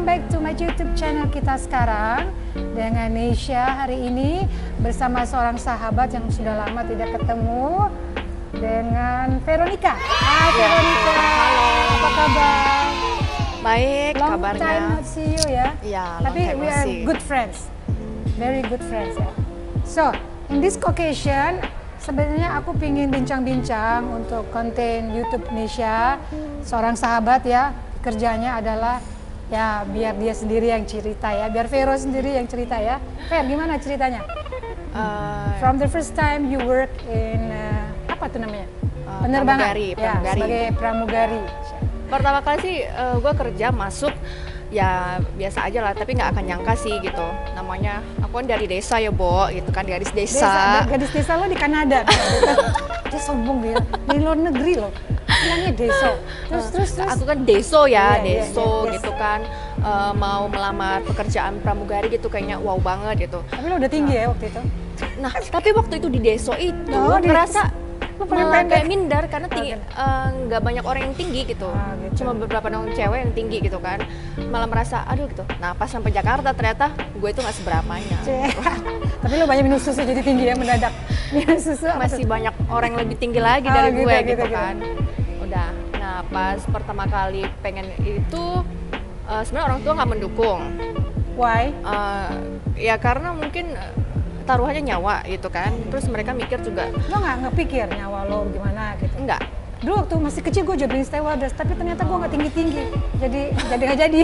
back to my YouTube channel kita sekarang dengan Neysha hari ini bersama seorang sahabat yang sudah lama tidak ketemu dengan Veronica. Hai Veronica, apa kabar? Baik, Long kabarnya. time not see you ya. Iya, Tapi we are good friends, very good friends ya. So in this occasion sebenarnya aku pingin bincang-bincang untuk konten YouTube Neysha, seorang sahabat ya. Kerjanya adalah ya biar dia sendiri yang cerita ya, biar Vero sendiri yang cerita ya. Ver, gimana ceritanya? From the first time you work in apa tuh namanya? Penerbangan. Ya, sebagai pramugari. Pertama kali sih gue kerja masuk ya biasa aja lah, tapi nggak akan nyangka sih gitu. Namanya aku kan dari desa ya, Bo, gitu kan, gadis desa. Gadis desa lo di Kanada. Dia sombong dia, dari luar negeri loh. Bilangnya deso. Terus. Aku kan deso ya, Iya, deso yes. gitu kan. Mau melamar pekerjaan pramugari gitu kayaknya wow banget gitu. Tapi lo udah tinggi ya waktu itu? Nah, tapi waktu itu di deso itu Oh, ngerasa lo paling malah pendek. kayak minder karena tinggi, nggak banyak orang yang tinggi gitu. Gitu. Cuma beberapa dong cewek yang tinggi gitu kan. Malah merasa aduh gitu. Nah, pas sampai Jakarta ternyata gue itu nggak seberamanya. Tapi lo banyak minum susu jadi tinggi ya mendadak. Minum susu Masih banyak orang yang lebih tinggi lagi dari gue gitu kan. Udah. Nah, pas pertama kali pengen itu sebenarnya orang tua nggak mendukung. Why? Ya karena mungkin taruhannya nyawa gitu kan. Terus mereka mikir juga Lo nggak ngepikir nyawa lo gimana gitu? enggak. Dulu waktu masih kecil gue jodohin stewardess, tapi ternyata gue nggak tinggi-tinggi. Jadi nggak jadi.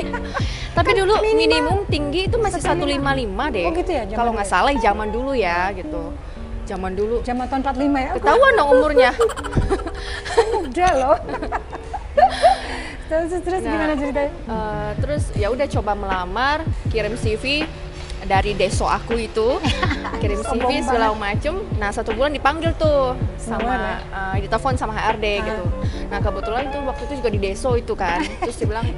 Tapi Kan dulu minimum tinggi itu masih 155 155 deh. Oh gitu ya, zaman kalau dulu nggak ya? salah zaman dulu ya gitu. Zaman dulu. Zaman tahun 45 ya? Ketahuan dong umurnya. Muda loh. Terus Nah, gimana ceritanya? Terus ya udah coba melamar, kirim CV dari deso aku itu, kirim Sombong CV segala macem. Nah 1 bulan dipanggil tuh sama ditelepon sama HRD gitu. Nah kebetulan itu waktu itu juga di deso itu kan. Terus dia bilang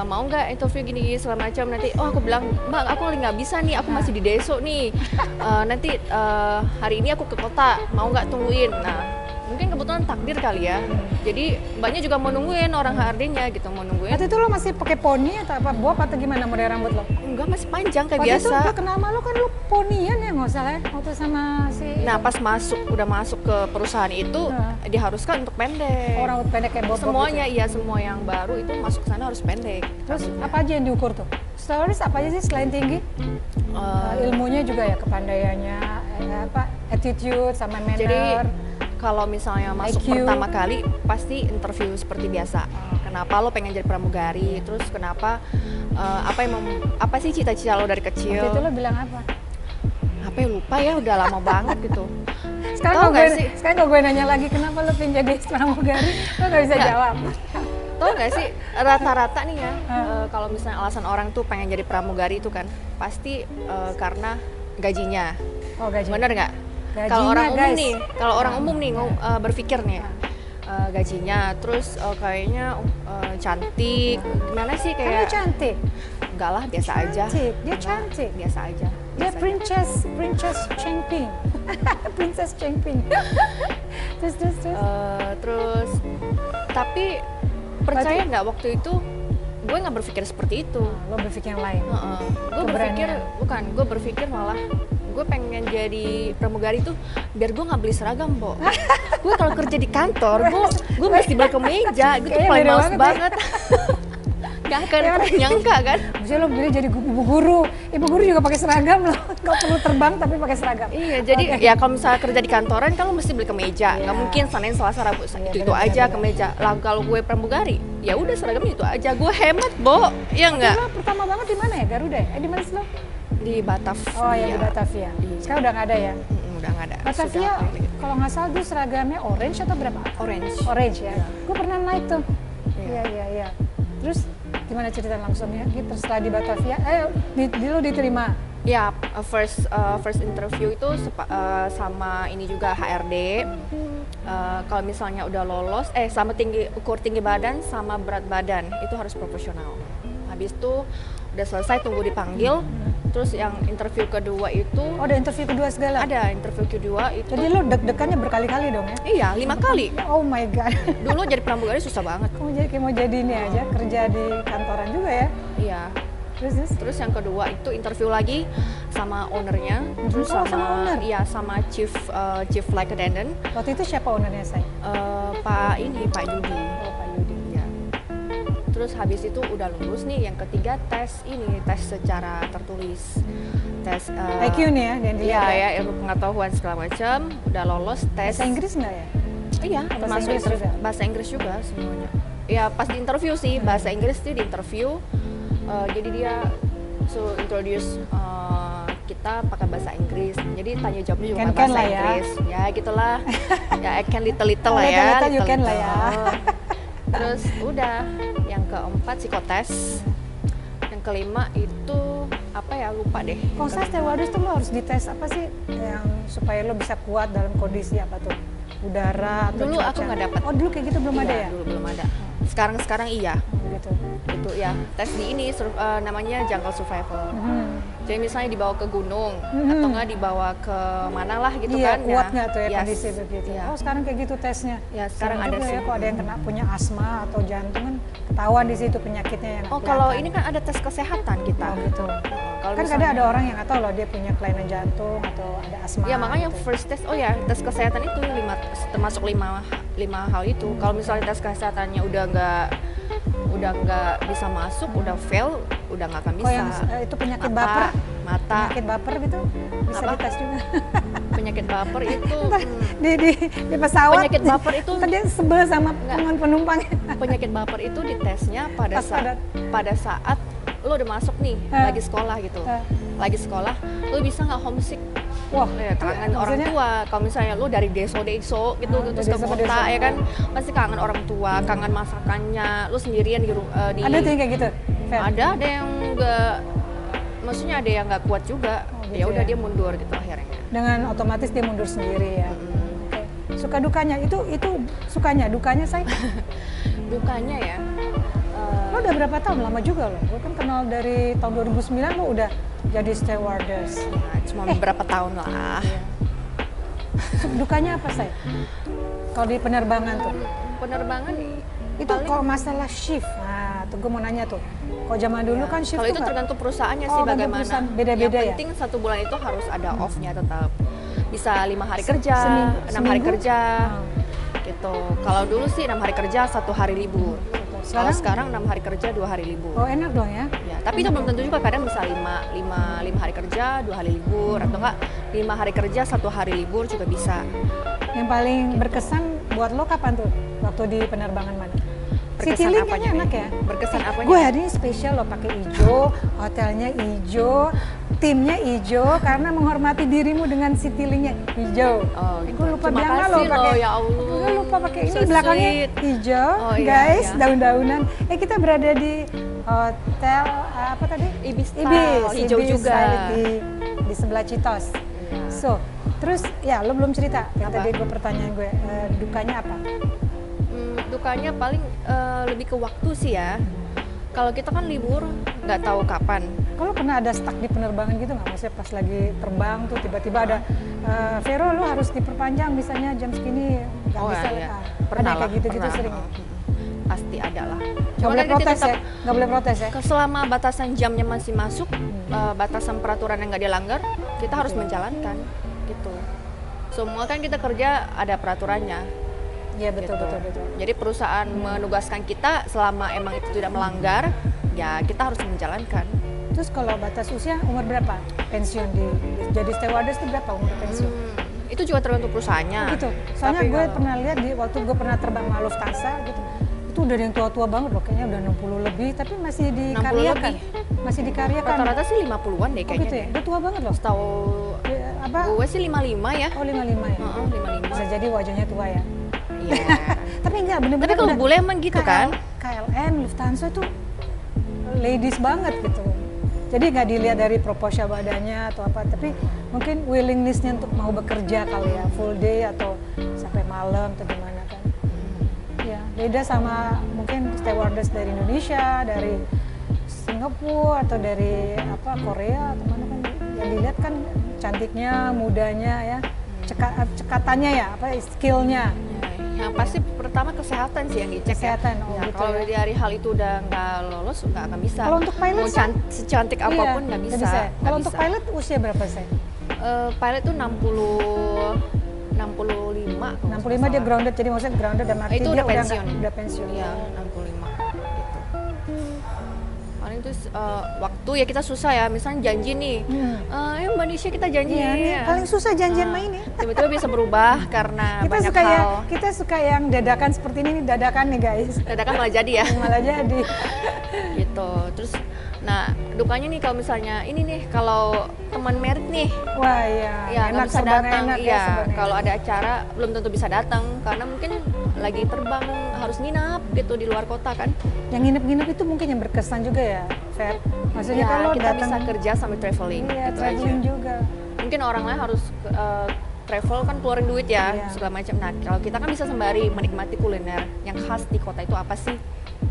mau nggak interview gini segala macam. Nanti aku bilang mbak aku lagi nggak bisa nih, aku masih di deso nih. Nanti hari ini aku ke kota, mau nggak tungguin. Nah mungkin kebetulan takdir kali ya. Jadi mbaknya juga mau nungguin orang HRD-nya gitu, mau nungguin. Waktu itu lo masih pakai poni atau apa? Bob atau gimana model rambut lo? Enggak, masih panjang kayak Waktu biasa. itu gue kenal sama lo kan lo ponian ya nggak salah ya? Waktu sama si Nah pas udah masuk ke perusahaan itu diharuskan untuk pendek. orang pendek kayak Bob. Semuanya iya, semua yang baru itu masuk ke sana harus pendek. Terus apa aja yang diukur tuh? Stewardess apa aja sih selain tinggi? Ilmunya juga ya, kepandaiannya, attitude sama manner. Jadi kalau misalnya masuk IQ. pertama kali pasti interview seperti biasa. Kenapa lo pengen jadi pramugari? Terus kenapa apa sih cita-cita lo dari kecil? Waktu itu lo bilang apa? Apa ya, lupa ya, udah lama banget gitu. Sekarang Tahu nggak sih? kalau gue nanya lagi kenapa lo pengen jadi pramugari, lo nggak bisa Nggak. jawab. Tau gak sih rata-rata nih ya, kalau misalnya alasan orang tuh pengen jadi pramugari itu kan pasti karena gajinya. Oh gaji. Bener nggak? Gajinya, Kalau orang umum guys. nih, berpikir nih gajinya, terus kayaknya cantik, gimana sih Kan lo kayak? cantik. Enggak lah, biasa aja. Cantik, dia cantik. Biasa aja. Dia Princess Chengping. Princess Chengping. terus. Terus, tapi percaya nggak waktu itu gue nggak berpikir seperti itu. Lo berpikir yang lain. Gue berpikir malah gue pengen jadi pramugari tuh biar gue nggak beli seragam, Bo. Gue kalau kerja di kantor, gue mesti beli kemeja, gue tuh Kayaknya paling beda males banget banget. Gak akan nyangka kan? Bisa lo beli jadi ibu guru. Ibu guru juga pakai seragam loh. Gak perlu terbang tapi pakai seragam. Iya, jadi ya kalau misalnya kerja di kantoran kan lo mesti beli kemeja, nggak mungkin Senin, Selasa, Rabu itu aja kemeja. Lah kalau gue pramugari, ya udah seragamnya itu aja. Gue hemat, Bo. Iya nggak? Lo pertama banget di mana ya? Garuda ya? Di mana sih lo? Di Batavia. Oh ya di Batavia. Sekarang udah nggak ada ya? Udah nggak ada. Batavia kalau nggak salah dulu seragamnya orange atau berapa? Orange ya. Gue pernah naik tuh. Iya. Terus gimana cerita langsungnya? Gitu setelah di Batavia, lo diterima? Ya, first interview itu sama ini juga HRD. Kalau misalnya udah lolos, sama ukur tinggi badan sama berat badan itu harus proporsional. Habis itu udah selesai, tunggu dipanggil. Terus yang interview kedua itu ada interview kedua segala? Ada interview kedua itu. Jadi lo deg-degannya berkali-kali dong ya? Iya, 5 kali. Oh my god. Dulu jadi pramugari susah banget. Kamu jadi ini aja, kerja di kantoran juga ya? Iya. Terus yang kedua itu interview lagi sama ownernya, terus sama owner? Iya, sama chief flight attendant. Waktu itu siapa ownernya saya? Pak Yudi. Oh, Pak Yudi. Ya. Terus habis itu udah lulus nih, yang ketiga tes secara tertulis. Tes IQ nih ya, dan iya ya, ilmu pengetahuan segala macam, udah lolos tes. Bahasa Inggris nggak ya? Iya, termasuk bahasa Inggris juga semuanya. Ya pas di interview sih, bahasa Inggris sih di interview. Jadi dia introduce kita pakai bahasa Inggris. Jadi tanya jawabnya juga pakai bahasa Inggris. Ya gitulah. Ya I can little lah ya. Little you can lah ya. Terus udah, yang keempat psikotes. Yang kelima itu apa ya, lupa deh. Kalau saya stewardess tuh lo harus dites apa sih yang supaya lo bisa kuat dalam kondisi apa tuh? Udara atau dulu cuaca? Aku nggak dapat. Oh dulu kayak gitu belum iya, ada ya? Dulu belum ada. Sekarang iya. Gitu. Itu ya, tes di ini namanya jungle survival. Jadi misalnya dibawa ke gunung atau nggak dibawa ke mana lah gitu iya, kan. Kuat nggak tuh ya yes, kondisi begitu. Iya. Oh sekarang kayak gitu tesnya. Ya sekarang ada juga sih. Ya, kalau ada yang kena punya asma atau jantung kan ketahuan di situ penyakitnya yang. Oh kalau ini kan ada tes kesehatan kita. Oh gitu. Kalau kan kadang ada orang yang nggak tahu loh dia punya kelainan jantung atau ada asma. Ya makanya gitu. first test, tes kesehatan itu termasuk lima hal itu. Kalau misalnya tes kesehatannya udah nggak bisa masuk, udah fail, udah nggak akan bisa. Yang itu penyakit baper, penyakit baper gitu bisa dites juga. Penyakit baper itu di pesawat. Penyakit baper itu dia sebel sama penumpang. Penyakit baper itu ditesnya pada saat lo udah masuk nih, lagi sekolah gitu. Lagi sekolah, lo bisa nggak homesick? Wah, ya, kangen orang tua. Kalau misalnya lu dari deso gitu, terus ke kota ya kan, pasti kangen orang tua, kangen masakannya. Lu sendirian di ada tuh yang kayak gitu? Ada yang nggak, maksudnya ada yang nggak kuat juga. Ya udah dia mundur gitu akhirnya. Dengan otomatis dia mundur sendiri ya. Okay. Suka dukanya itu sukanya, dukanya saya? Dukanya ya. Lo udah berapa tahun? Lama juga lo. Gue kan kenal dari tahun 2009 lo udah jadi stewardess. Ya, cuma beberapa tahun lah. Iya. Dukanya apa saya? Kalau di penerbangan tuh? Penerbangan itu kalau masalah shift. Nah, tuh gue mau nanya tuh. Kalau zaman dulu kan shift kalau itu tergantung perusahaannya sih bagaimana. Beda-beda ya. Yang penting 1 bulan itu harus ada off-nya tetap. Bisa 5 hari kerja, 6 hari kerja. Gitu. Kalau dulu sih 6 hari kerja, 1 hari libur. Kalau sekarang 6 hari kerja, 2 hari libur. Oh enak dong ya? Ya, tapi itu belum tentu juga, kadang bisa 5 hari kerja, 2 hari libur, atau enggak 5 hari kerja, 1 hari libur juga bisa. Yang paling berkesan buat lo kapan tuh? Waktu di penerbangan mana? Berkesan Citylink apanya? Enak ya? Berkesan apanya? Gue hari ini spesial lo pakai hijau, hotelnya hijau, timnya hijau karena menghormati dirimu dengan Citylink-nya hijau. Oh, gitu. Gue lupa bilang lo pakai. Ya Allah. Gue lupa pakai ini so belakangnya sweet. hijau, iya, guys, iya. daun-daunan. Kita berada di hotel apa tadi? Ibis hijau Ibis juga. Di sebelah Citos. Ya. So, terus ya lo belum cerita. Apa? Tadi gue pertanyaan gue, dukanya apa? Dukanya paling lebih ke waktu sih ya. Kalau kita kan libur nggak tahu kapan. Kalau pernah ada stuck di penerbangan gitu nggak? Maksudnya pas lagi terbang tuh tiba-tiba ada Vero lo harus diperpanjang misalnya jam segini nggak bisa. Iya. Pernah kayak gitu-gitu sering. Pasti ada lah. Nggak boleh protes ya? Nggak boleh protes ya? Selama batasan jamnya masih masuk, batasan peraturan yang nggak dilanggar, kita harus menjalankan gitu. Semua kan kita kerja ada peraturannya. Iya betul, gitu. betul. Jadi perusahaan menugaskan kita selama emang itu tidak melanggar, ya kita harus menjalankan. Terus kalau batas usia umur berapa pensiun jadi stewardess itu berapa umur pensiun? Itu juga tergantung perusahaannya. Oh, gitu. Soalnya gue pernah lihat waktu gue pernah terbang sama Lufthansa gitu, itu udah yang tua-tua banget loh, kayaknya udah 60 lebih, tapi masih dikaryakan. Masih dikaryakan. Rata-rata sih 50-an deh kayaknya. Oh gitu ya? Udah tua banget loh. Setahu gue sih 55 ya. Oh 55 ya? 55. Bisa jadi wajahnya tua ya? Iya. Tapi enggak, bener-bener. Tapi kalau bule emang gitu kan? KLM, Lufthansa tuh ladies banget gitu. Jadi nggak dilihat dari proporsi badannya atau apa, tapi mungkin willingness-nya untuk mau bekerja kali ya, full day atau sampai malam atau gimana kan. Ya, beda sama mungkin stewardess dari Indonesia, dari Singapura atau dari Korea atau mana kan, yang dilihat kan cantiknya, mudanya ya, cekatannya ya, skillnya. Yang pasti pertama kesehatan sih yang dicek. Kesehatan, ya. gitu Kalau ya. dari hal itu udah nggak lolos, nggak akan bisa. Kalau untuk pilot, mau secantik apapun nggak bisa. ya? Kalau untuk pilot usia berapa sih? Pilot tuh 65. 65 dia grounded, jadi maksudnya grounded dan arti itu dia udah pensiun. udah pensiun. Iya, 65 gitu. Paling itu waktu ya kita susah ya, misalnya janji nih, Mbak Nisha kita janji. Iya, paling susah janjian main ini. Tiba-tiba bisa berubah karena Kita banyak suka hal. kita suka yang dadakan seperti ini nih, dadakan nih guys. Dadakan malah jadi ya. Malah jadi. Gitu. Terus, nah dukanya nih kalau misalnya ini nih, kalau teman merit nih, Wah iya, ya nggak bisa serba datang. enak Iya, serba kalau enak. ada acara belum tentu bisa datang karena mungkin lagi terbang harus nginap gitu di luar kota kan. Yang nginep-nginep itu mungkin yang berkesan juga ya, Fer. Maksudnya Ya, kalau kita datang bisa kerja sambil traveling. iya, gitu traveling aja. juga. Mungkin orang lain harus travel kan keluarin duit ya, Iya. segala macam. Nah, kalau kita kan bisa sembari menikmati kuliner yang khas di kota itu apa sih?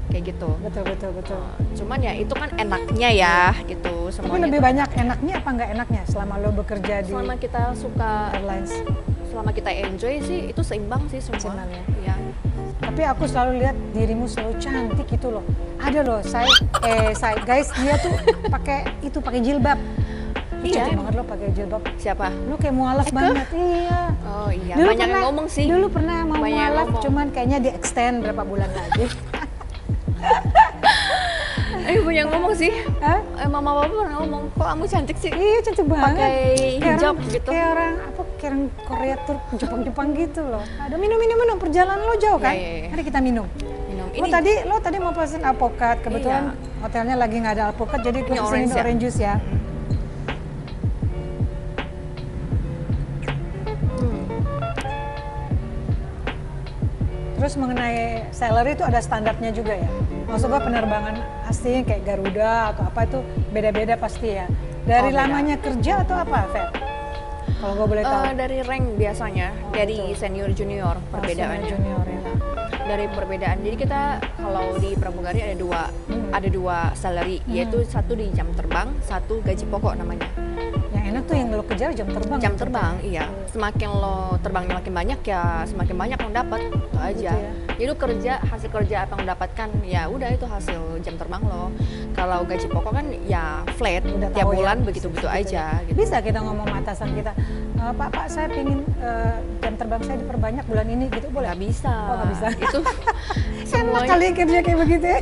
Kayak gitu. Betul. Cuman ya itu kan enaknya ya gitu Tapi semuanya. lebih banyak enaknya apa nggak enaknya selama lo bekerja di Selama kita suka, airlines? selama kita enjoy sih itu seimbang sih semua. Seimbang ya. Iya. Tapi aku selalu lihat dirimu selalu cantik gitu loh. Ada loh, saya guys, dia tuh pakai jilbab. Iya, Cantik banget lo pakai jilbab. Siapa? Lu kayak mualaf banget. Iya. Oh iya, Dulu banyak yang ngomong sih. Dulu pernah mau Banyak yang mualaf, ngomong. cuman kayaknya di extend berapa bulan lagi. Banyak yang ngomong sih. Hah? Mama papa pernah ngomong, kok kamu cantik sih? Iya cantik banget. Pakai Kayak hijab orang- gitu. Kayak orang Korea Turk, Jepang gitu loh. Ada minum. Perjalanan lo jauh kan? Iya. Mari kita minum. Minum. Lo tadi mau pesen alpukat, kebetulan hotelnya lagi nggak ada alpukat, jadi gue Ini pesenin orange ya? orange juice ya. Terus mengenai salary itu ada standarnya juga ya. Maksud gue penerbangan asing kayak Garuda atau apa itu beda-beda pasti ya. Dari beda. lamanya kerja atau apa, Fer? Kalau gue boleh tahu. Dari rank biasanya, dari betul. senior junior perbedaannya. Junior ya. Dari perbedaan, jadi kita kalau di pramugari ada dua salary, yaitu satu di jam terbang, satu gaji pokok namanya. Yang enak tuh yang lo kejar jam terbang. Jam terbang, iya. Semakin lo terbangnya makin banyak ya, semakin banyak lo dapat, itu aja. ya. Jadi lo kerja, hasil kerja apa yang lo dapatkan, ya udah itu hasil jam terbang lo. Kalau gaji pokok kan ya flat, Udah tiap tahu ya, bulan begitu-begitu aja. Gitu. Bisa kita ngomong sama atasan kita, Pak saya pingin jam terbang saya diperbanyak bulan ini gitu, boleh? Nggak bisa. Oh, nggak bisa. Itu Enak semuanya, kali kerja kayak begitu ya.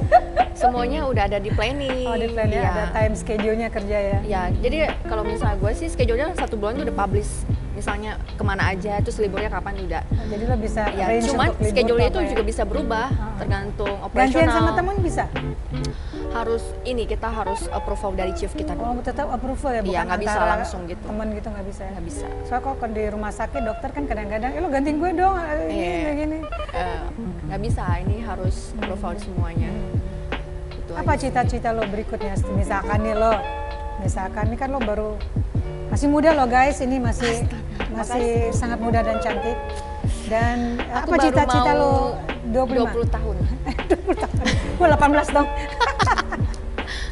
semuanya udah ada di planning. Oh, di plan ya, Iya. ada time schedule-nya kerja ya. Ya, jadi kalau misalnya gue sih schedule-nya 1 bulan tuh udah publish. Misalnya kemana aja, terus liburnya kapan udah. Oh, jadi lo bisa Ya, range cuman untuk libur schedule atau itu apa ya? juga bisa berubah tergantung Gantian operasional. sama temen bisa? Kita harus approval dari chief kita dulu. Oh, tetap approval ya, bukan Iya, nggak bisa antara langsung gitu. Temen gitu nggak bisa ya? Nggak bisa. Soalnya kok di rumah sakit dokter kan kadang-kadang, lo gantiin gue dong, ini Iya. kayak gini. Nggak bisa, ini harus approval semuanya. Itu Apa aja. cita-cita lo berikutnya? Misalkan ini kan lo baru masih muda lo guys, ini masih sangat muda dan cantik. Dan Aku apa baru cita-cita mau lo 25? 20 tahun. 20 tahun. Gue 18 dong.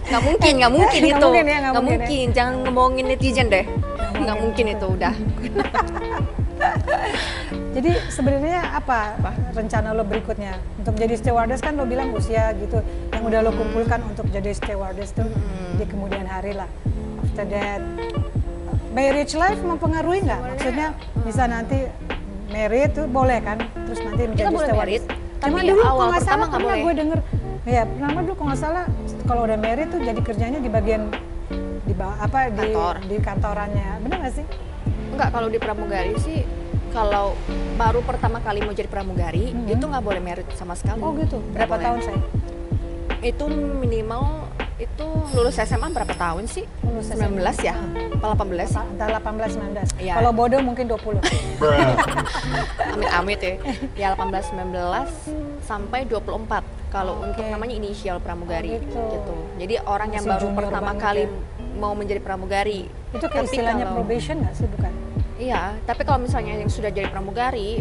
Nggak mungkin Nggak itu. mungkin ya, nggak Nggak mungkin ya. mungkin. Jangan ngomongin netizen deh. Nggak mungkin gitu. itu, udah. Jadi sebenarnya apa rencana lo berikutnya? Untuk jadi stewardess kan lo bilang usia gitu, yang udah lo kumpulkan untuk jadi stewardess tuh di kemudian hari lah. After that, marriage life mempengaruhi nggak? Maksudnya bisa nanti married tuh boleh kan? Terus nanti menjadi boleh stewardess. married, Cuma tapi dulu awal kalau nggak pertama salah nggak pernah boleh. gue denger, ya pertama dulu kalau nggak salah kalau udah married tuh jadi kerjanya di bagian Kantor. di kantorannya, benar nggak sih? Enggak, kalau di pramugari sih, kalau baru pertama kali mau jadi pramugari, itu nggak boleh merit sama sekali. Oh gitu. Nggak Berapa boleh. tahun saya? Itu minimal, itu lulus SMA berapa tahun sih? Lulus 19 ya? Apa 18 sih? Antara 18-19. Iya. Kalau bodoh mungkin 20. Amit-amit ya. Ya 18-19 sampai 24. Kalau untuk namanya inisial pramugari Oh, gitu. gitu. Jadi orang yang Masih baru junior pertama banget kali ya. mau menjadi pramugari. Itu kayak Tapi istilahnya kalau- probation nggak sih, bukan? Iya, tapi kalau misalnya yang sudah jadi pramugari,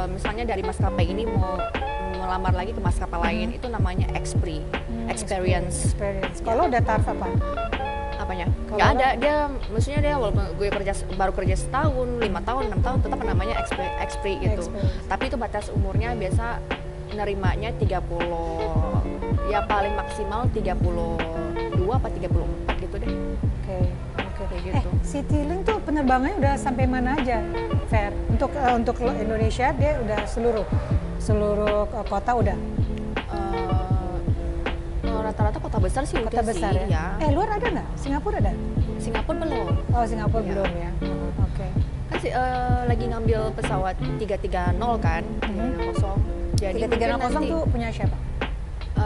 misalnya dari maskapai ini mau melamar lagi ke maskapai lain, itu namanya experience. Experience. Kalau udah taraf apa? Apanya? Kalau Nggak lo- ada, dia maksudnya dia walaupun gue baru kerja setahun, 5 tahun, 6 tahun tetap namanya expert gitu. Expert. Tapi itu batas umurnya biasa nerimanya 30, ya paling maksimal 32 apa 34 gitu deh. Oke. Kayak gitu. Citylink tuh penerbangannya udah sampai mana aja, Fer? Untuk Indonesia dia udah seluruh kota udah. Rata-rata kota besar sih Kota udah besar sih, ya? ya. Luar ada nggak? Singapura ada? Singapura belum. Oh, Singapura Iya. belum ya. Oke. Kan lagi ngambil pesawat 330 kan, 330. Jadi 330 mungkin tuh punya siapa?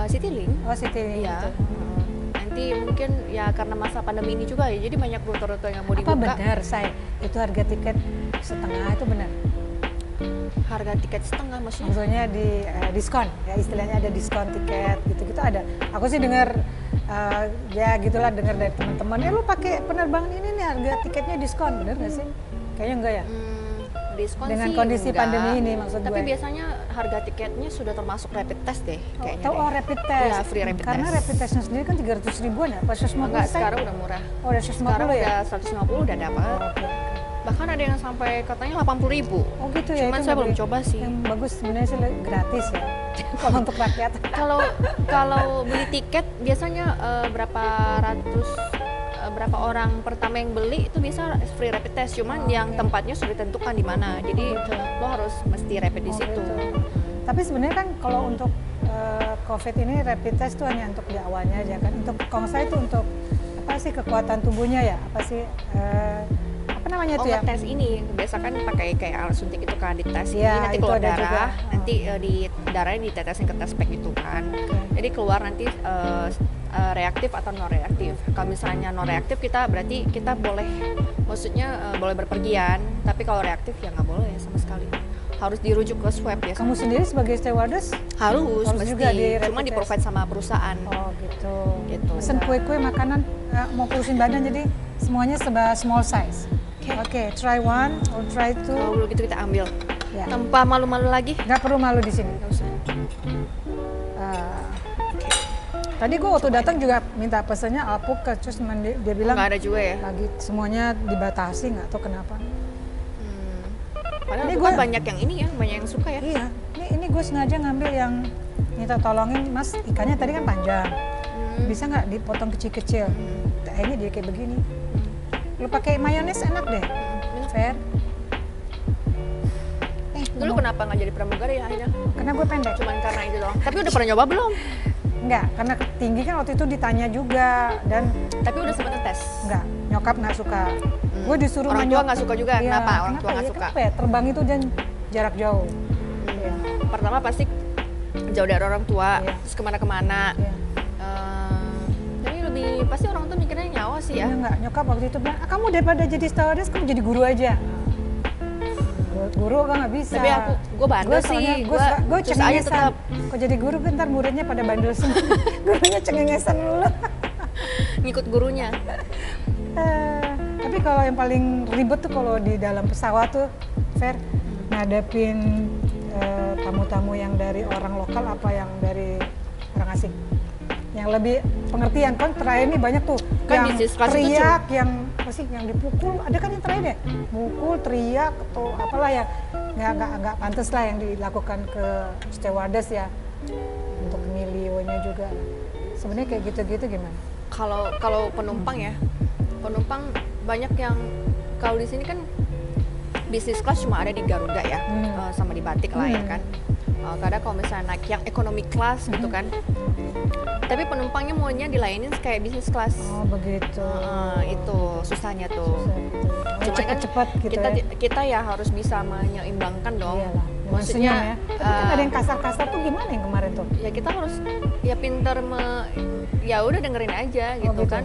Citylink. Oh, Citylink Iya. itu. Nanti mungkin ya karena masa pandemi ini juga ya, jadi banyak rute-rute yang mau Apa dibuka. benar, Say? Itu harga tiket setengah itu benar? Harga tiket setengah maksudnya? Maksudnya di diskon, ya istilahnya ada diskon tiket gitu-gitu ada. Aku sih dengar ya gitulah dengar dari teman-teman. Lu pakai penerbangan ini nih harga tiketnya diskon, bener nggak sih? Kayaknya enggak ya. Diskon Dengan sih kondisi enggak. pandemi ini maksud Tapi gue. biasanya harga tiketnya sudah termasuk rapid test deh kayaknya Oh, deh. rapid test. Iya, free rapid Karena test. rapid testnya sendiri kan 300 ribuan ya? Pas 150 Enggak, Say? sekarang udah murah. Oh, udah 150 Sekarang ya? udah 150 udah dapat. Oke. Bahkan ada yang sampai katanya 80.000. Oh gitu ya? Cuman itu saya nggak belum beli. coba sih. Yang bagus sebenarnya sih gratis ya. Kalau untuk rakyat. Kalau beli tiket biasanya berapa orang pertama yang beli itu bisa free rapid test, cuman yang tempatnya sudah ditentukan di mana, jadi gitu. lo harus mesti rapid di Oh, situ. gitu. Tapi sebenarnya kan kalau untuk COVID ini rapid test itu hanya untuk di awalnya aja kan. Untuk kalau saya itu untuk apa sih kekuatan tubuhnya ya? Apa sih apa namanya itu ya? Tes ini biasa kan pakai kayak alat suntik itu kan dites ini Iya, nanti itu keluar ada darah, juga. nanti di darahnya ditetesin ke test pack gitu kan. Jadi keluar nanti reaktif atau non reaktif. Kalau misalnya non reaktif berarti kita boleh, maksudnya boleh berpergian, tapi kalau reaktif ya nggak boleh sama sekali. Harus dirujuk ke swab ya. Kamu sendiri sebagai stewardess Harus Harus juga di mesti, rapid cuma di test. provide sama perusahaan. oh gitu. Gitu. Pesen kue-kue makanan mau kurusin badan jadi semuanya serba small size. Oke, try one or try two. Kalau gitu kita ambil. Ya. Tanpa malu-malu lagi. Nggak perlu malu di sini. Nggak usah. Tadi gue waktu datang juga minta pesannya alpukat, terus dia bilang Nggak ada juga ya. lagi semuanya dibatasi, nggak tahu kenapa. Padahal Ini itu gua- kan banyak yang ini ya, banyak yang suka ya. Iya, ini gue sengaja ngambil yang minta tolongin mas, ikannya tadi kan panjang, bisa nggak dipotong kecil-kecil? Kayaknya dia kayak begini. Lu pakai mayones enak deh, Fer. Dulu kenapa nggak jadi pramugari ya akhirnya? Karena gue pendek. Cuman karena itu doang. Tapi udah pernah nyoba belum? Enggak, karena tinggi kan waktu itu ditanya juga dan Tapi udah sempat tes. enggak, nyokap nggak suka. Gue disuruh Orang sama tua nyokap. nggak suka juga. Iya, Kenapa orang tua nggak ya? suka? Kenapa ya? Terbang itu dan jarak jauh. Iya. Pertama pasti jauh dari orang tua, Iya. terus kemana-kemana. Iya. Tapi lebih pasti orang tua mikirnya nyawa sih ya. Iya enggak, nyokap waktu itu bilang, kamu daripada jadi stewardess, kamu jadi guru aja. Guru kan nggak bisa. Tapi gue bandel sih. Gue terus aja cengengesan. tetap Kok jadi guru, bentar muridnya pada bandel semua. Gurunya cengengesan dulu. ngikut gurunya. Tapi kalau yang paling ribet tuh kalau di dalam pesawat tuh, Fer, ngadepin tamu-tamu yang dari orang lokal apa yang dari orang asing? Yang lebih pengertian kan terakhir ini banyak tuh Kan yang bisnis kelas itu teriak, yang apa sih, yang dipukul, ada kan yang terakhir ya, mukul, teriak atau apalah yang nggak pantas lah yang dilakukan ke stewardess ya, untuk milionya juga. Sebenarnya kayak gitu-gitu gimana? Kalau penumpang ya, penumpang banyak yang kalau di sini kan bisnis kelas cuma ada di Garuda ya, sama di Batik lah ya kan. Kadang kalau misalnya naik yang economy class gitu kan, tapi penumpangnya maunya dilayanin kayak bisnis kelas. Oh begitu. Itu susahnya tuh. Oh, Cuman kan cepet-cepet gitu kita, ya. kita ya harus bisa menyeimbangkan dong. Iyalah, Maksudnya ya. Tapi kan ada yang kasar-kasar tuh gimana yang kemarin tuh? ya kita harus ya pinter ya udah dengerin aja gitu, gitu. kan.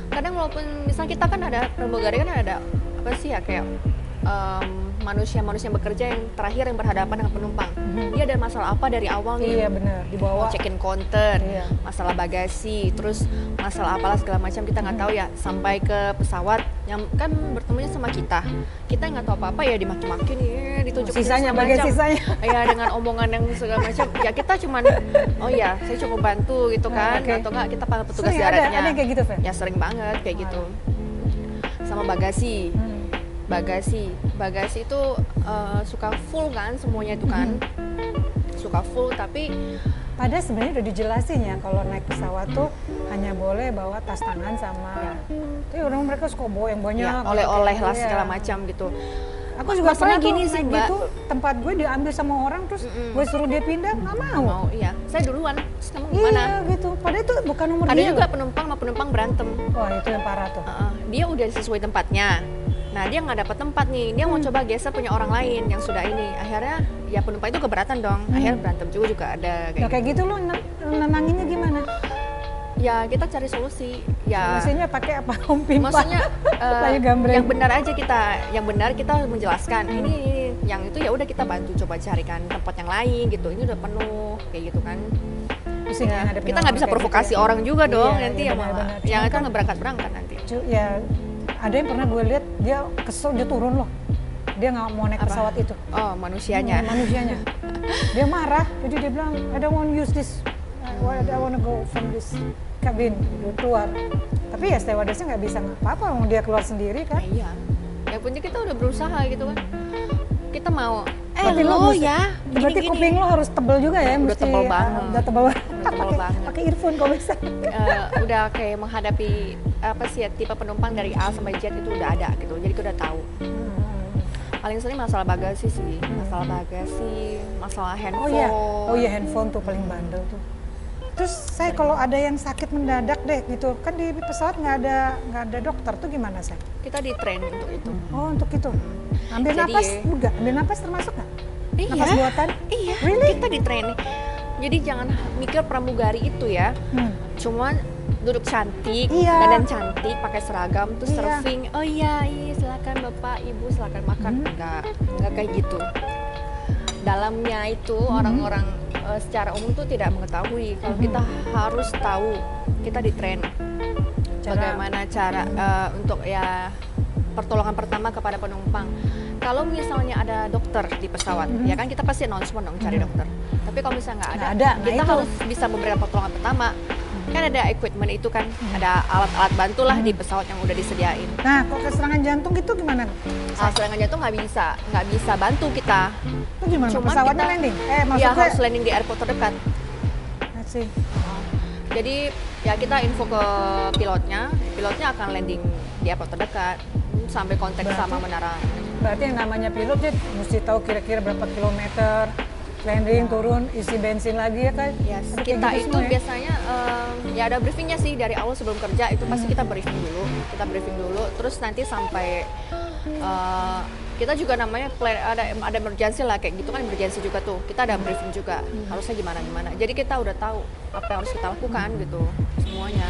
Kadang walaupun misalnya kita kan ada pramugari kan ada apa sih ya kayak manusia-manusia yang bekerja yang terakhir yang berhadapan dengan penumpang. Dia ada masalah apa dari awal nih? Iya benar, dibawa. Mau check-in counter, Iya. masalah bagasi, terus masalah apalah segala macam kita nggak tahu ya, sampai ke pesawat yang kan bertemunya sama kita nggak tahu apa-apa ya, dimaki-maki nih, ditunjuk Sisanya, bagian sisanya. ya dengan omongan yang segala macam. Ya kita cuman oh ya saya cuma bantu gitu kan, Oke. atau enggak kita panggil petugas Sering daratnya. ada yang kayak gitu, Fen? Ya sering banget kayak gitu. Sama bagasi. Bagasi itu suka full kan semuanya itu kan. Suka full tapi Padahal sebenarnya udah dijelasin ya kalau naik pesawat tuh hanya boleh bawa tas tangan sama. Tapi orang mereka suka bawa yang banyak. ya oleh-oleh lah Iya. segala macam gitu. Aku juga pernah Masalahnya gini tuh sih, naik Mbak. gitu, tempat gue diambil sama orang terus gue suruh dia pindah, nggak mau. Mau iya, saya duluan. Terus kamu gimana? Iya gitu. Padahal itu bukan nomor Ada dia. juga loh. penumpang sama penumpang berantem. Wah itu yang parah tuh. Dia udah sesuai tempatnya. Nah dia nggak dapat tempat nih, dia mau coba geser punya orang lain yang sudah ini. Akhirnya ya penumpang itu keberatan dong. Akhirnya berantem juga ada Nah kayak gitu lo nenanginnya gimana? Ya kita cari solusi. Ya Maksudnya pakai apa? Pimpa. maksudnya Kayu gambreng. yang benar aja yang benar kita menjelaskan. Ini yang itu ya udah kita bantu coba carikan tempat yang lain gitu. Ini udah penuh kayak gitu kan. Pusing Ya, ya, ngadepin kita orang nggak bisa kayak provokasi gitu ya. orang juga dong Iya, nanti iya, ya malah. benar-benar. Yang Cuma itu kan- ngeberangkat nanti. Ya ada yang pernah gue lihat dia kesel, dia turun loh. Dia nggak mau naik Apa? pesawat itu. Oh manusianya. Manusianya. Dia marah, jadi dia bilang, I don't want to use this. I want to go from this cabin. Dia keluar. Tapi ya stewardessnya nggak bisa apa-apa, mau dia keluar sendiri kan. Nah, iya. Yang penting kita udah berusaha gitu kan. Kita mau. Berarti lo Lo mesti- ya. Berarti gini-gini. kuping lo harus tebel juga ya, Udah mesti, tebel banget. Udah tebel banget. Udah tebel Pakai- banget. Pakai earphone kalau bisa. Udah kayak menghadapi apa sih ya, tipe penumpang dari A sampai Z itu udah ada gitu. Jadi kita udah tahu. Paling sering masalah bagasi sih, masalah bagasi, masalah handphone. Oh iya handphone tuh paling bandel tuh. Terus saya kalau ada yang sakit mendadak deh gitu, kan di pesawat nggak ada dokter tuh gimana saya? Kita di train untuk itu. Oh untuk itu. Ambil Jadi- napas enggak? Ambil napas termasuk nggak? Iya. Napas buatan? Iya. Really? Kita di train. Jadi jangan mikir pramugari itu ya. Cuman duduk cantik, Iya. dandan cantik, pakai seragam, terus Iya. surfing. Oh iya, silakan bapak, ibu, silakan makan. Enggak kayak gitu. Dalamnya itu orang-orang secara umum tuh tidak mengetahui. Kalau kita harus tahu, kita di train. Bagaimana cara untuk ya pertolongan pertama kepada penumpang. Kalau misalnya ada dokter di pesawat, ya kan kita pasti announcement dong cari dokter. Tapi kalau misalnya nggak Nggak ada, ada, nah kita itu. harus bisa memberikan pertolongan pertama. Kan ada equipment itu kan, ada alat-alat bantu lah di pesawat yang udah disediain. Nah kalau serangan jantung itu gimana? Serangan jantung nggak bisa bantu kita. Itu gimana? Cuman Pesawatnya kita- landing? Ya Maksudnya harus landing di airport terdekat. sih. Jadi ya kita info ke pilotnya akan landing di airport terdekat sampai kontak sama menara. Berarti yang namanya pilot dia mesti tahu kira-kira berapa kilometer landing, turun, isi bensin lagi ya kan? Yes, Ada kayak kita gitu itu semua ya? biasanya ya ada briefingnya sih dari awal sebelum kerja itu pasti kita briefing dulu, terus nanti sampai kita juga namanya ada emergency lah kayak gitu kan, emergency juga tuh kita ada briefing juga harusnya gimana, jadi kita udah tahu apa yang harus kita lakukan gitu semuanya.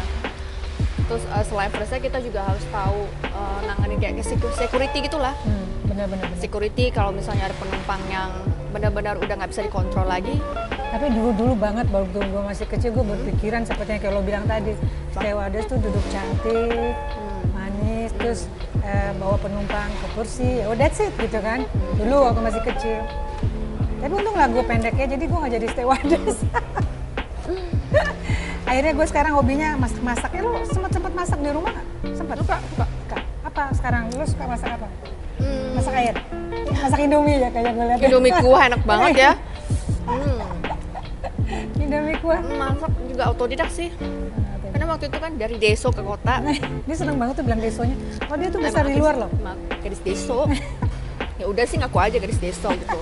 Terus selain first aid kita juga harus tahu nanganin kayak security gitulah. Benar-benar. Security kalau misalnya ada penumpang yang benar-benar udah nggak bisa dikontrol lagi. Tapi dulu banget waktu gue masih kecil gue berpikiran seperti yang kayak lo bilang tadi, stewardess tuh duduk cantik, manis, terus bawa penumpang ke kursi, oh that's it gitu kan. Dulu waktu masih kecil. Tapi untung lah gue pendeknya, jadi gue nggak jadi stewardess. Akhirnya gue sekarang hobinya masak-masak. Lo sempat masak di rumah nggak? Sempat? Suka. Apa sekarang? Lo suka masak apa? Masak air? Masak Indomie ya kayak gue lihat. Indomie kuah enak banget ya. Indomie kuah. Masak juga autodidak sih. Karena waktu itu kan dari deso ke kota. Dia seneng banget tuh bilang desonya. Oh dia tuh besar di luar loh. Gadis deso. Ya udah sih ngaku aja gadis deso gitu.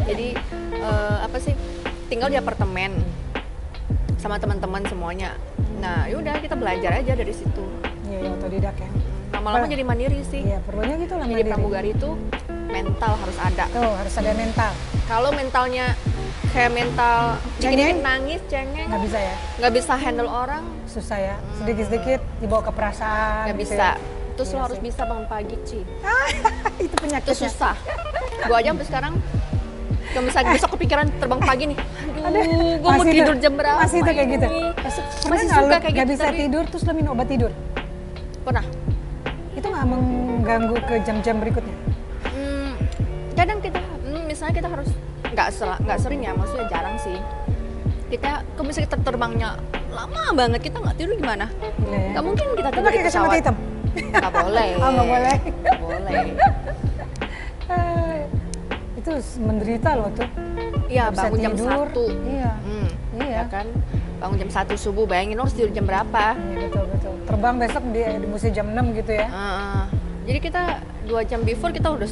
Jadi apa sih? Tinggal di apartemen sama teman-teman semuanya. Nah, yaudah kita belajar aja dari situ. Iya, otodidak ya. Lama-lama jadi mandiri sih. Iya, perlunya gitu lah Jadi mandiri. pramugari itu mental harus ada. Tuh, harus ada mental. Kalau mentalnya kayak mental Cengeng? dikit-dikit nangis, cengeng, Nggak bisa ya? nggak bisa handle orang, Susah ya. Sedikit-sedikit dibawa ke perasaan. nggak gitu bisa. ya. Terus lo harus bisa bangun pagi, Ci. Itu Itu penyakitnya. susah. Gue aja sampai sekarang, kalau misalnya besok kepikiran terbang pagi nih, aduh, gue mau Masih tidur tuh, jam berapa? Masih itu kayak gitu. ini? Pernah Masih nggak suka lo kayak nggak gitu, bisa tapi- tidur terus lo minum obat tidur? Pernah. Itu nggak mengganggu ke jam-jam berikutnya? Kadang kita, misalnya kita harus nggak sering ya, maksudnya jarang sih. Kita, kalau misalnya kita terbangnya lama banget, kita nggak tidur gimana? Gila ya. Nggak mungkin kita Lo tidur pakai di kacamata pesawat. hitam? Nggak boleh. Oh, nggak boleh. Nggak boleh. Itu menderita loh tuh. Iya, Nggak bisa bangun jam tidur. 1. Iya. Iya. Ya kan? Bangun jam 1 subuh, bayangin lo harus tidur jam berapa? Iya betul. Terbang besok di mesti jam 6 gitu ya. Jadi kita 2 jam before kita udah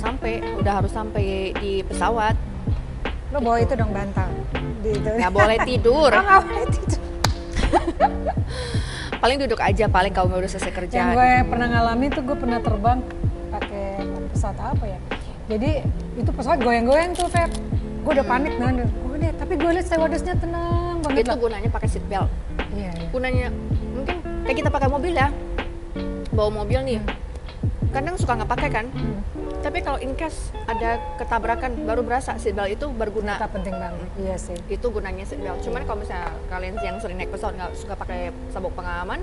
harus sampai di pesawat. Lo bawa itu dong bantal. Di itu. Nggak boleh tidur. Oh, nggak boleh tidur. Paling duduk aja, paling kalau udah selesai kerja. Yang gue pernah ngalamin tuh, gue pernah terbang pakai pesawat apa ya. Jadi itu pesawat goyang-goyang tuh, Fer. Gue udah panik banget. Tapi gue liat stewardessnya tenang banget. Itu lah. gunanya pakai seat belt. Iya. Gunanya mungkin kayak kita pakai mobil ya. Bawa mobil nih. Kadang suka nggak pakai kan. Tapi kalau in case ada ketabrakan baru berasa seat belt itu berguna. Kita penting banget. Iya sih. Itu gunanya seat belt. Cuman kalau misalnya kalian yang sering naik pesawat nggak suka pakai sabuk pengaman,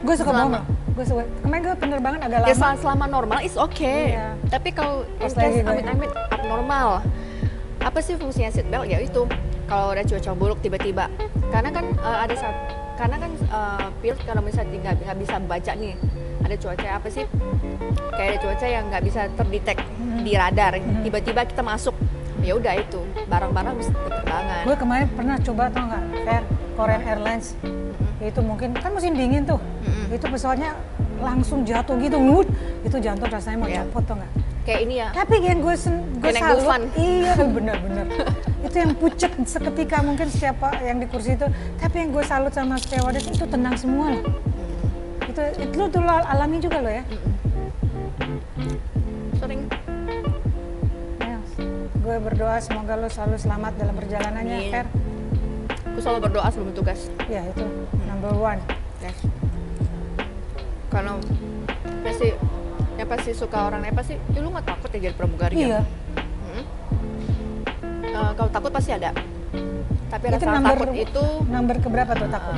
Gue suka Selama- banget. Gue suka. Kemarin gue penerbangan agak ya lama. selama normal is okay. Iya. Tapi kalau in Pas lagi case gue- amit-amit abnormal, apa sih fungsinya seat belt? Ya itu kalau ada cuaca buruk tiba-tiba. Karena kan pilot kalau misalnya nggak bisa baca nih, ada cuaca apa sih? Kayak ada cuaca yang nggak bisa terdetek di radar. Tiba-tiba kita masuk, ya udah itu barang-barang bisa berterbangan. Gue kemarin pernah coba tau nggak, Fair Korean Airlines. Itu mungkin kan musim dingin tuh. Itu pesawatnya langsung jatuh gitu, ngut. Itu jantung rasanya mau Iya. copot tau nggak. Kayak ini ya. Tapi yang gue Kayak naik salut, Dufan. iya bener-bener. Itu yang pucet seketika mungkin siapa yang di kursi itu. Tapi yang gue salut sama stewardess itu tenang semua loh. Itu lo dulu alami juga lo ya. Sering. Ya, gue berdoa semoga lo selalu selamat dalam perjalanannya, Amin. Fer. Aku selalu berdoa sebelum tugas. Ya itu number one. Yes. Karena pasti suka orang pasti, lu nggak takut ya jadi pramugari Iya. ya? Kalau takut pasti ada. Tapi Itu rasa number takut itu number keberapa tuh takut?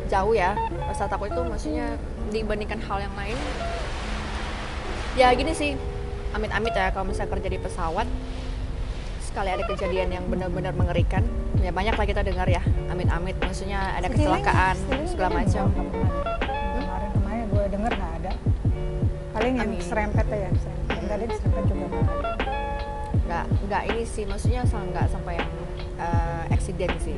jauh ya. Rasa takut itu maksudnya dibandingkan hal yang lain. Ya gini sih, amit-amit ya kalau misalnya kerja di pesawat, sekali ada kejadian yang benar-benar mengerikan, ya banyak lah kita dengar ya, amit-amit, maksudnya ada kecelakaan segala macam. Kemarin gue denger nggak ada. Paling yang Amin. serempet ya, serempet. Nggak ada serempet juga nggak ada. Nggak ini sih, maksudnya nggak sampai yang accident sih.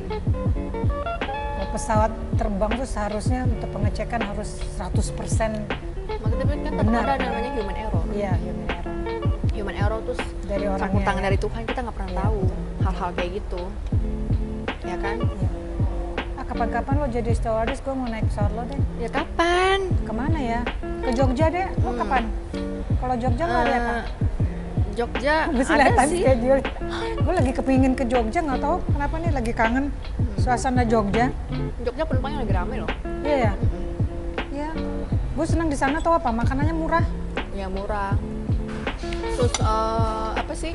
Pesawat terbang tuh seharusnya untuk pengecekan harus 100% Makanya tapi kan tetap Benar. ada namanya human error. iya human error. Human error terus Dari orangnya, campur tangan ya. dari Tuhan, kita nggak pernah Iya, tahu betul. hal-hal kayak gitu, ya kan? Iya. Kapan-kapan lo jadi stewardess, gue mau naik pesawat lo deh. Ya kapan? Kemana ya? Ke Jogja deh. Lo kapan? Kalau Jogja nggak ada apa? Jogja Gue sih ada lihat time sih. schedule. Gue lagi kepingin ke Jogja, nggak tahu kenapa nih lagi kangen suasana Jogja. Jogja penumpangnya lagi rame loh. Iya ya. Iya. Gue senang di sana tau apa? Makanannya murah. Ya murah. Terus apa sih?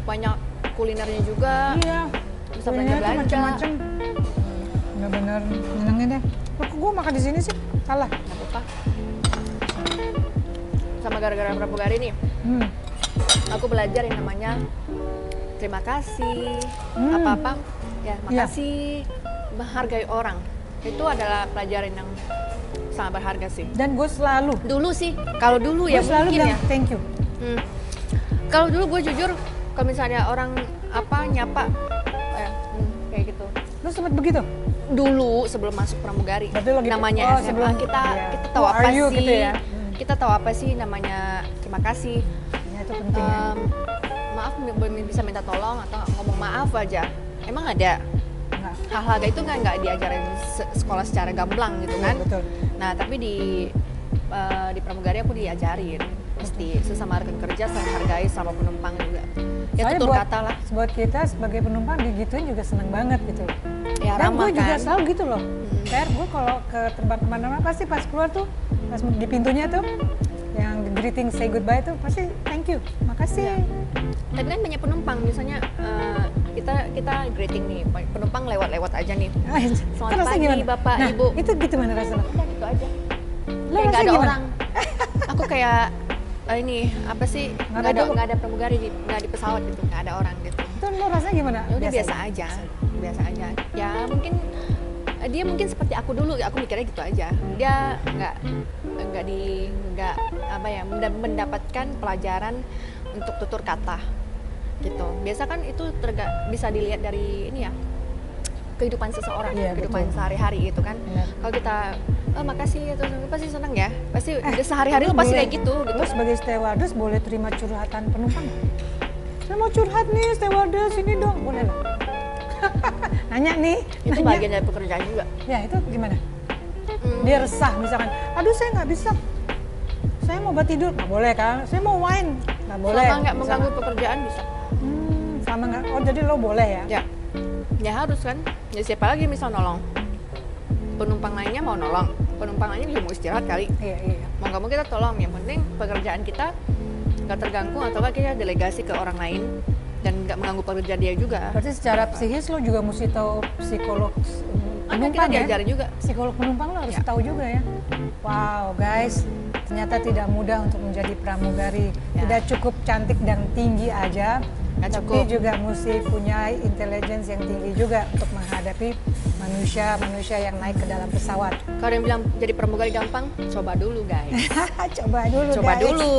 Banyak kulinernya juga. Iya. Bisa Kulinernya tuh belanja-belanja. macam-macam. Bener-bener nyenengin deh. Kok gue makan di sini sih? Salah. Nggak apa-apa. Sama gara-gara pramugari nih, aku belajar yang namanya terima kasih, apa-apa, ya makasih, menghargai orang. Itu adalah pelajaran yang sangat berharga sih. Dan gue selalu, Dulu sih, kalau dulu gue ya selalu mungkin bilang ya. thank you. Kalau dulu gue jujur, kalau misalnya orang apa nyapa, kayak gitu. Lu sempet begitu? Dulu sebelum masuk pramugari, Berarti lo gitu? namanya Oh, SMA sebelum, kita iya. kita tahu Who apa are you sih? gitu ya? Kita tahu apa sih namanya terima kasih. Ya itu penting ya. Maaf bisa minta tolong atau ngomong maaf aja. Emang ada Enggak. hal-hal kayak itu nggak diajarin sekolah secara gamblang gitu kan? Iya, betul. Nah tapi di pramugari aku diajarin mesti sesama rekan kerja saling hargai sama penumpang juga. Ya Soalnya tutur buat, kata lah. buat kita sebagai penumpang digituin juga seneng banget gitu. Ya Dan ramah gue juga kan. selalu gitu loh. Fer, gue kalau ke tempat kemana-mana pasti pas keluar tuh, pas di pintunya tuh, yang greeting say goodbye tuh pasti thank you, makasih. Tapi kan banyak penumpang, misalnya kita greeting nih, penumpang lewat-lewat aja nih. Selamat pagi gimana? Bapak, Nah, Ibu. itu gimana rasanya? Udah gitu aja. Lo Kayak nggak ada rasanya gimana? orang. Aku kayak ini apa sih? Nggak ada pramugari nggak di pesawat gitu, nggak ada orang gitu. Itu lo rasanya gimana? Ya udah biasa aja. Ya mungkin dia mungkin seperti aku dulu, aku mikirnya gitu aja. Dia nggak mendapatkan pelajaran untuk tutur kata gitu. Biasa kan itu bisa dilihat dari ini ya, kehidupan seseorang, kehidupan sehari-hari gitu kan. Kalau kita makasih atau pasti senang ya, pasti sehari-hari lu pasti kayak gitu. Lo sebagai stewardess boleh terima curhatan penumpang? Saya mau curhat nih stewardess, ini dong, boleh lah. Nanya nih. Itu bagian dari pekerjaan juga. Ya itu gimana? Dia resah misalkan, aduh saya nggak bisa, saya mau buat tidur, nggak boleh kan? Saya mau wine, nggak boleh. Selama nggak mengganggu pekerjaan bisa. Sama nggak? Oh jadi lo boleh ya? Ya harus kan. Ya siapa lagi misal nolong? Penumpang lainnya mau nolong, penumpang lainnya juga mau istirahat kali. Iya. Mau nggak mau kita tolong. Yang penting pekerjaan kita nggak terganggu atau kita delegasi ke orang lain dan nggak mengganggu pekerjaan dia juga. Berarti secara psikis lo juga mesti tahu psikolog penumpang kita ya? diajarin juga. Psikolog penumpang lo harus tahu juga ya. Wow guys, ternyata tidak mudah untuk menjadi pramugari. Tidak cukup cantik dan tinggi aja, tapi juga mesti punya intelligence yang tinggi juga untuk menghadapi manusia yang naik ke dalam pesawat. Kalau yang bilang jadi pramugari gampang, coba dulu guys. Coba dulu.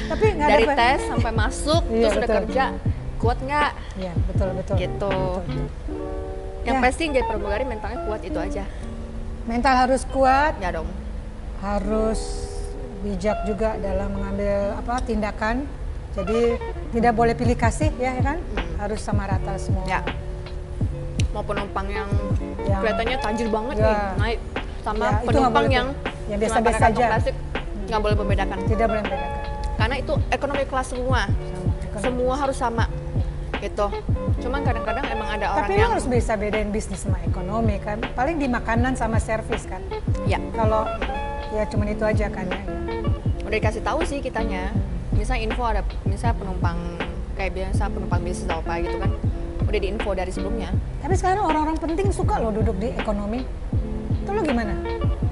Tapi dari tes sampai masuk, terus udah kerja, kuat nggak? Iya betul. Gitu. Betul. Yang pasti jadi pramugari mentalnya kuat, itu aja. Mental harus kuat. Ya dong. Harus bijak juga dalam mengambil tindakan. Jadi tidak boleh pilih kasih ya kan? Harus sama rata semua. Ya. Mau penumpang yang kelihatannya tajir banget nih naik sama penumpang yang biasa-biasa aja. Plastik, nggak boleh membedakan. Tidak boleh membedakan. Karena itu ekonomi kelas semua. Semua harus sama. Gitu. Cuman kadang-kadang emang ada orang yang... Tapi lo harus bisa bedain bisnis sama ekonomi kan. Paling di makanan sama servis kan. Ya. Kalau ya cuman itu aja kan ya. Udah dikasih tahu sih kitanya. Misal info ada, misal penumpang kayak biasa penumpang bisnis atau apa gitu kan. Udah diinfo dari sebelumnya. Tapi sekarang orang-orang penting suka lo duduk di ekonomi. Itu lo gimana?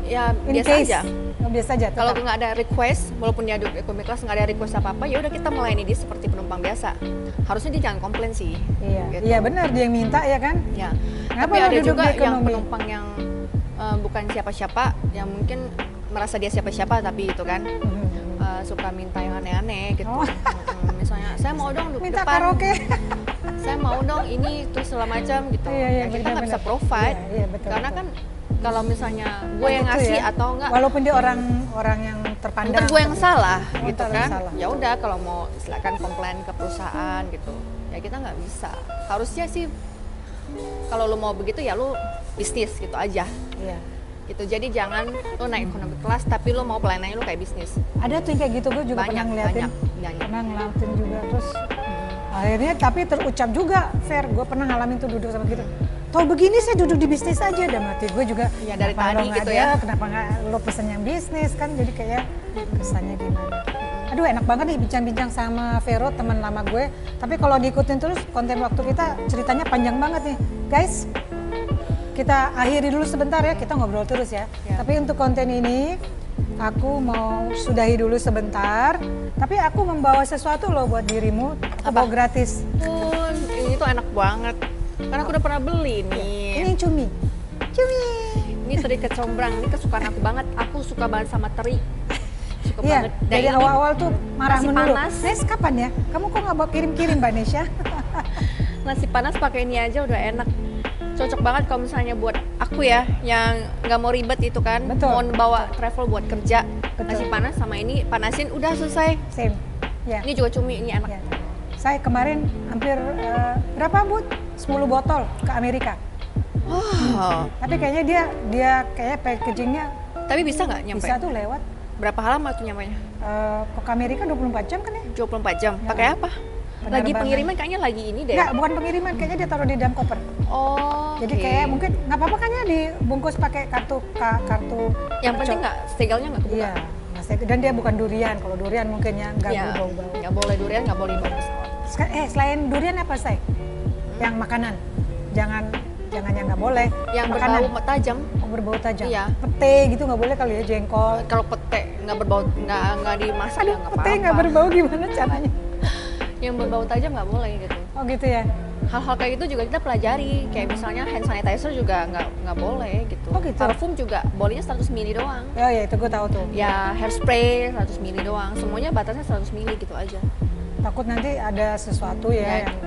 Ya biasa aja. Biasa aja. Kalau nggak ada request, walaupun dia duduk ekonomi kelas nggak ada request apa-apa, ya udah kita melayani dia seperti penumpang biasa. Harusnya dia jangan komplain sih. Iya. Gitu. Iya benar, dia yang minta ya kan. Ya. Tapi ada juga yang penumpang yang bukan siapa-siapa, yang mungkin merasa dia siapa-siapa tapi itu kan suka minta yang aneh-aneh gitu. Misalnya saya mau dong duduk minta depan. Karaoke. Saya mau dong ini itu segala macam gitu. Iya, kita nggak bisa provide. Iya, betul, karena kan kalau misalnya gue yang ngasih atau enggak, walaupun dia orang yang terpandang, gue yang salah gitu kan. Salah. Ya udah kalau mau silakan komplain ke perusahaan gitu. Ya kita nggak bisa. Harusnya sih kalau lo mau begitu ya lo bisnis gitu aja. Iya. Gitu. Jadi jangan lo naik ekonomi kelas tapi lo mau pelayanannya lo kayak bisnis. Ada tuh yang kayak gitu, gue juga pernah ngeliatin. Pernah ngeliatin juga terus akhirnya tapi terucap juga fair. Gue pernah ngalamin tuh duduk sama gitu. Tahu begini saya duduk di bisnis aja, dan mati gue juga. Ya dari tadi gitu ya. Kenapa nggak lo pesen yang bisnis kan? Jadi kayak kesannya gimana? Aduh enak banget nih bincang-bincang sama Vero, teman lama gue. Tapi kalau diikutin terus konten waktu kita ceritanya panjang banget nih, guys. Kita akhiri dulu sebentar ya, kita ngobrol terus ya. Tapi untuk konten ini aku mau sudahi dulu sebentar. Tapi aku membawa sesuatu loh buat dirimu, bawa gratis. Ini tuh enak banget. Karena aku udah pernah beli nih. Ini cumi. Ini teri kecombrang, ini kesukaan aku banget. Aku suka banget sama teri. Suka banget. Dari awal-awal tuh marah melulu. Panas. Nes kapan ya? Kamu kok nggak bawa kirim-kirim Mbak Nesya? Nasi panas pakai ini aja udah enak. Cocok banget kalau misalnya buat aku ya, yang nggak mau ribet itu kan. Betul. Mau bawa travel buat kerja. Betul. Nasi panas sama ini panasin udah selesai. Same. Ya. Ini juga cumi, ini enak. Ya. Saya kemarin hampir berapa Bud? 10 botol ke Amerika. Tapi kayaknya dia kayak packagingnya. Tapi bisa nggak nyampe? Bisa tuh lewat. Berapa lama tuh nyampenya? Ke Amerika 24 jam kan ya? 24 jam. Ya. Pakai apa? Lagi pengiriman kayaknya lagi ini deh. Enggak, bukan pengiriman, kayaknya dia taruh di dalam koper. Oh. Jadi kayak mungkin nggak apa-apa kan ya dibungkus pakai kartu. Yang penting nggak segelnya nggak kebuka. Iya. Dan dia bukan durian. Kalau durian mungkin ya nggak bau-bau. Nggak boleh durian, nggak boleh bau pesawat. Selain durian apa say? Yang makanan? Jangan yang nggak boleh. Yang makanan. berbau tajam. Oh, berbau tajam. Iya. Pete gitu nggak boleh kali ya, jengkol. Kalau pete nggak berbau, nggak dimasak ya nggak apa-apa. Pete nggak berbau gimana caranya? Yang berbau tajam nggak boleh gitu. Oh gitu ya. Hal-hal kayak gitu juga kita pelajari, kayak misalnya hand sanitizer juga nggak boleh gitu. Oh gitu. Parfum juga bolehnya 100 ml doang. Oh ya itu gue tahu tuh. Ya hairspray 100 ml doang, semuanya batasnya 100 ml gitu aja. Takut nanti ada sesuatu ya yang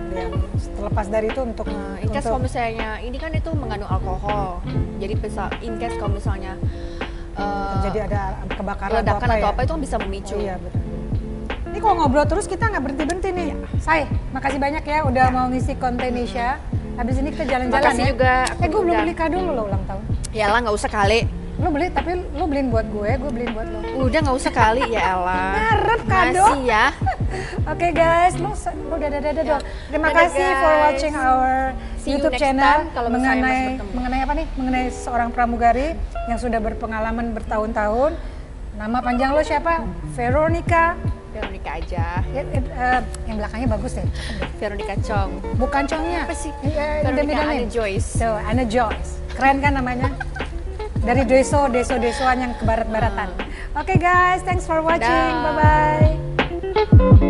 terlepas dari itu untuk in case kalau misalnya ini kan itu mengandung alkohol, jadi bisa in case kalau misalnya terjadi ada kebakaran ledakan atau apa ya? itu kan bisa memicu. Oh, iya betul. Ini kalau ngobrol terus kita nggak berhenti nih. Say, makasih banyak ya udah mau ngisi konten Nisha. Habis ini kita jalan-jalan ya. Makasih juga. Gue belum beli kado lo ulang tahun. Yalah nggak usah kali. Lo beli tapi lo beliin buat gue beliin buat lo. Udah nggak usah kali ya Ella. Ngarep kado. Masih ya. Oke guys, lo udah dong. Terima kasih for watching our YouTube channel mengenai apa nih? Mengenai seorang pramugari yang sudah berpengalaman bertahun-tahun. Nama panjang lo siapa? Veronica aja. Yang belakangnya bagus deh. Veronica Chong. Bukan Chongnya. Apa sih? Veronica Anna Joyce. Tuh, Anna Joyce. Keren kan namanya? Dari deso-desoan yang ke barat-baratan. Oke guys, thanks for watching. Bye-bye.